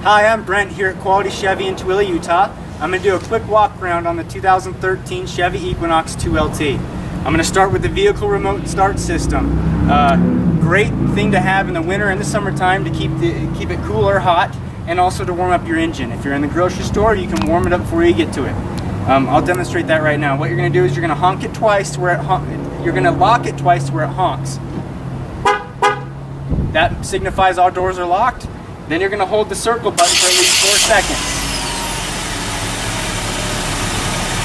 Hi, I'm Brent here at Quality Chevy in Tooele, Utah. I'm going to do a quick walk around on the 2013 Chevy Equinox 2LT. I'm going to start with the vehicle remote start system. Great thing to have in the winter and the summertime to keep it cool or hot, and also to warm up your engine. If you're in the grocery store, you can warm it up before you get to it. I'll demonstrate that right now. What you're going to do is you're going to honk it twice to where you're going to lock it twice to where it honks. That signifies all doors are locked. Then you're going to hold the circle button for at least 4 seconds.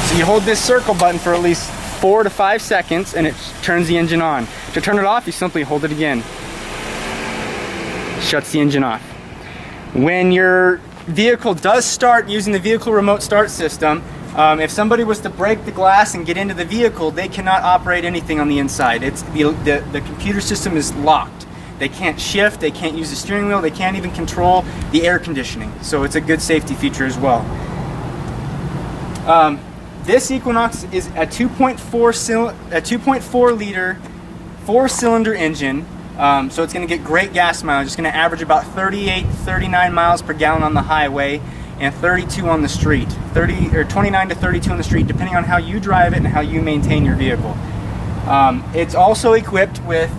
So you hold this circle button for at least 4 to 5 seconds and it turns the engine on. To turn it off, you simply hold it again. Shuts the engine off. When your vehicle does start using the vehicle remote start system, if somebody was to break the glass and get into the vehicle, they cannot operate anything on the inside. The computer system is locked. They can't shift, they can't use the steering wheel, they can't even control the air conditioning. So it's a good safety feature as well. This Equinox is a 2.4 liter 4-cylinder engine. So it's going to get great gas mileage. It's going to average about 39 miles per gallon on the highway and 32 on the street. 29 to 32 on the street, depending on how you drive it and how you maintain your vehicle. It's also equipped with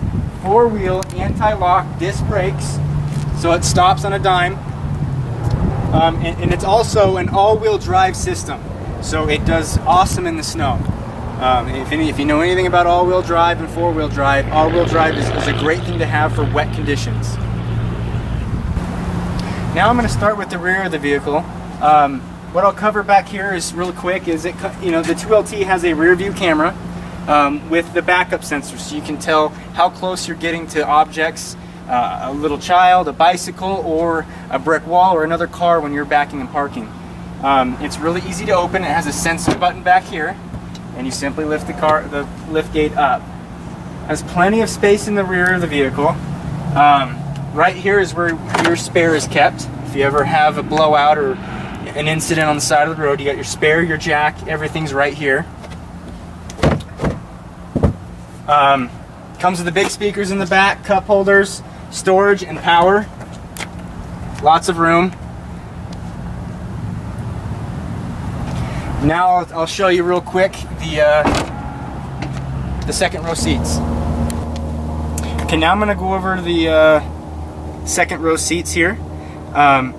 4-wheel anti-lock disc brakes, so it stops on a dime, and it's also an all-wheel drive system, so it does awesome in the snow. If you know anything about all-wheel drive and 4-wheel drive, all-wheel drive is a great thing to have for wet conditions. Now I'm going to start with the rear of the vehicle. What I'll cover back here is real quick is the 2LT has a rear view camera with the backup sensor, so you can tell how close you're getting to objects, a little child, a bicycle, or a brick wall, or another car when you're backing and parking. It's really easy to open. It has a sensor button back here, and you simply lift the lift gate up. It has plenty of space in the rear of the vehicle. Right here is where your spare is kept. If you ever have a blowout or an incident on the side of the road, you got your spare, your jack, everything's right here. Comes with the big speakers in the back, cup holders, storage, and power. Lots of room. Now I'll show you real quick the second row seats. Okay, now I'm going to go over the second row seats here.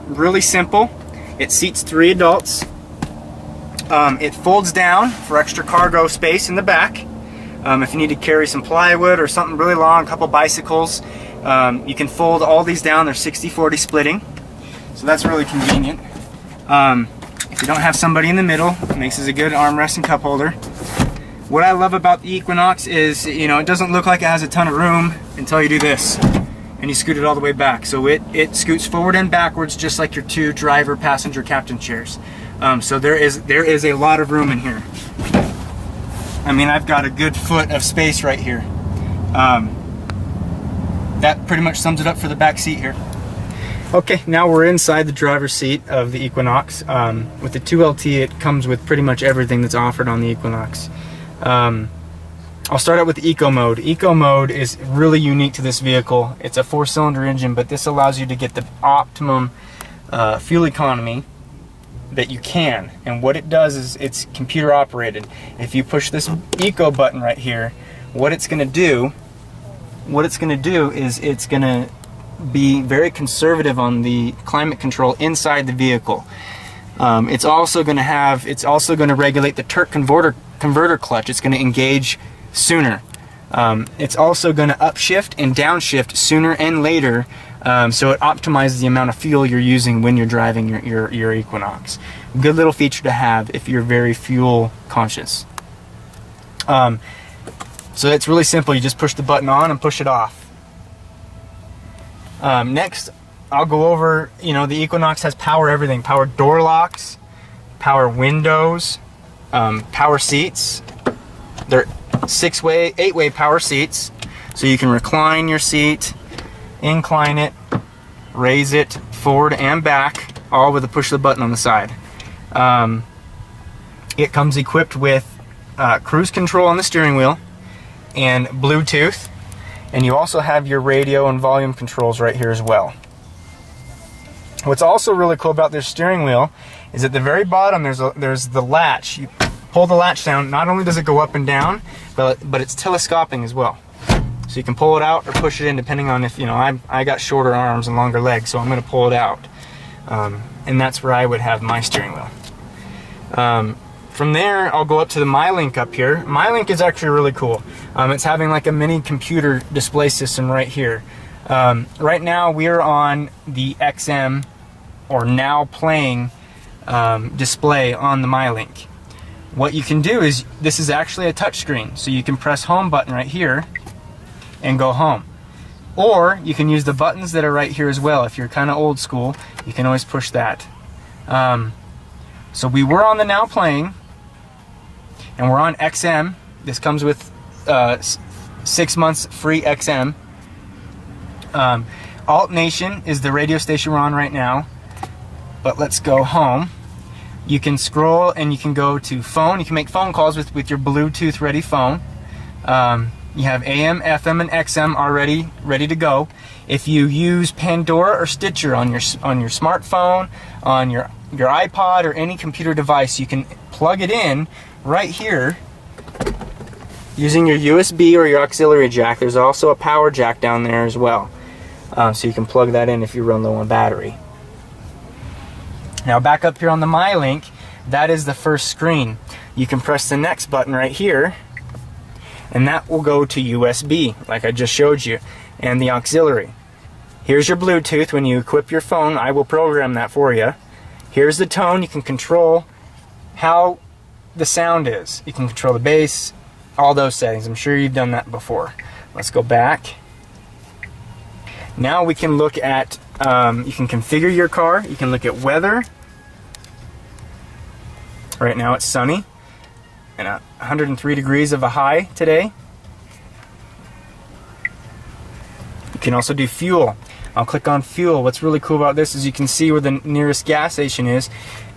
Really simple. It seats 3 adults. It folds down for extra cargo space in the back. If you need to carry some plywood or something really long, a couple bicycles, you can fold all these down. They're 60/40 splitting, so that's really convenient. If you don't have somebody in the middle, it makes it a good armrest and cup holder. What I love about the Equinox is, it doesn't look like it has a ton of room until you do this, and you scoot it all the way back. So it scoots forward and backwards just like your 2 driver, passenger, captain chairs. So there is a lot of room in here. I mean, I've got a good foot of space right here. That pretty much sums it up for the back seat here. Okay, now we're inside the driver's seat of the Equinox. With the 2LT, it comes with pretty much everything that's offered on the Equinox. I'll start out with the Eco Mode. Eco Mode is really unique to this vehicle. It's a 4-cylinder engine, but this allows you to get the optimum fuel economy that you can. And what it does is it's computer operated. If you push this Eco button right here, what it's going to do is it's going to be very conservative on the climate control inside the vehicle. It's also going to regulate the torque converter clutch. It's going to engage sooner. It's also going to upshift and downshift sooner and later, so it optimizes the amount of fuel you're using when you're driving your Equinox. Good little feature to have if you're very fuel conscious. So it's really simple. You just push the button on and push it off. Next, I'll go over, the Equinox has power everything. Power door locks, power windows, power seats. They're 6-way, 8-way power seats. So you can recline your seat, incline it, raise it forward and back, all with a push of the button on the side. It comes equipped with cruise control on the steering wheel and Bluetooth, and you also have your radio and volume controls right here as well. What's also really cool about this steering wheel is at the very bottom there's the latch. You pull the latch down, not only does it go up and down, but it's telescoping as well. So you can pull it out or push it in depending on if, you know, I got shorter arms and longer legs, so I'm going to pull it out. And that's where I would have my steering wheel. From there, I'll go up to the MyLink up here. MyLink is actually really cool. It's having like a mini computer display system right here. Right now we are on the XM, or now playing, display on the MyLink. What you can do is, this is actually a touch screen, so you can press home button right here and go home. Or you can use the buttons that are right here as well. If you're kind of old school, you can always push that. So we were on the now playing, and we're on XM. This comes with 6 months free XM. Alt Nation is the radio station we're on right now. But let's go home. You can scroll and you can go to phone. You can make phone calls with your Bluetooth ready phone. You have AM, FM, and XM already ready to go. If you use Pandora or Stitcher on your smartphone, on your iPod, or any computer device, you can plug it in right here using your USB or your auxiliary jack. There's also a power jack down there as well, so you can plug that in if you run low on battery. Now back up here on the MyLink, that is the first screen. You can press the next button right here, and that will go to USB, like I just showed you, and the auxiliary. Here's your Bluetooth. When you equip your phone, I will program that for you. Here's the tone. You can control how the sound is. You can control the bass, all those settings. I'm sure you've done that before. Let's go back. Now we can look at, you can configure your car. You can look at weather. Right now it's sunny and 103 degrees of a high today. You can also do fuel. I'll click on fuel. What's really cool about this is you can see where the nearest gas station is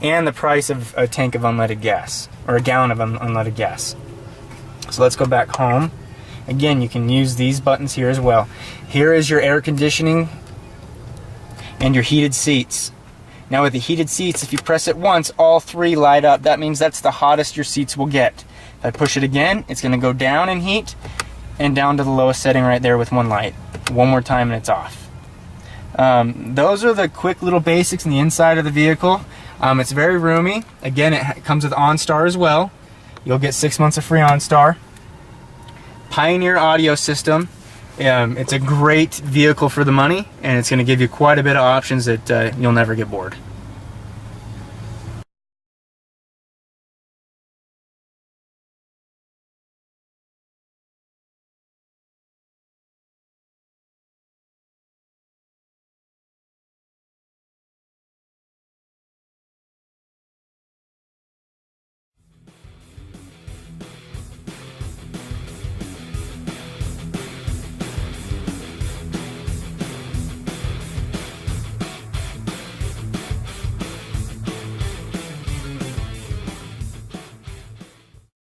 and the price of a tank of unleaded gas, or a gallon of unleaded gas. So let's go back home. Again, you can use these buttons here as well. Here is your air conditioning and your heated seats. Now with the heated seats, if you press it once, all three light up. That means that's the hottest your seats will get. If I push it again, it's going to go down in heat and down to the lowest setting right there with one light. One more time and it's off. Those are the quick little basics in the inside of the vehicle. It's very roomy. Again, it comes with OnStar as well. You'll get 6 months of free OnStar. Pioneer audio system. It's a great vehicle for the money, and it's going to give you quite a bit of options that you'll never get bored.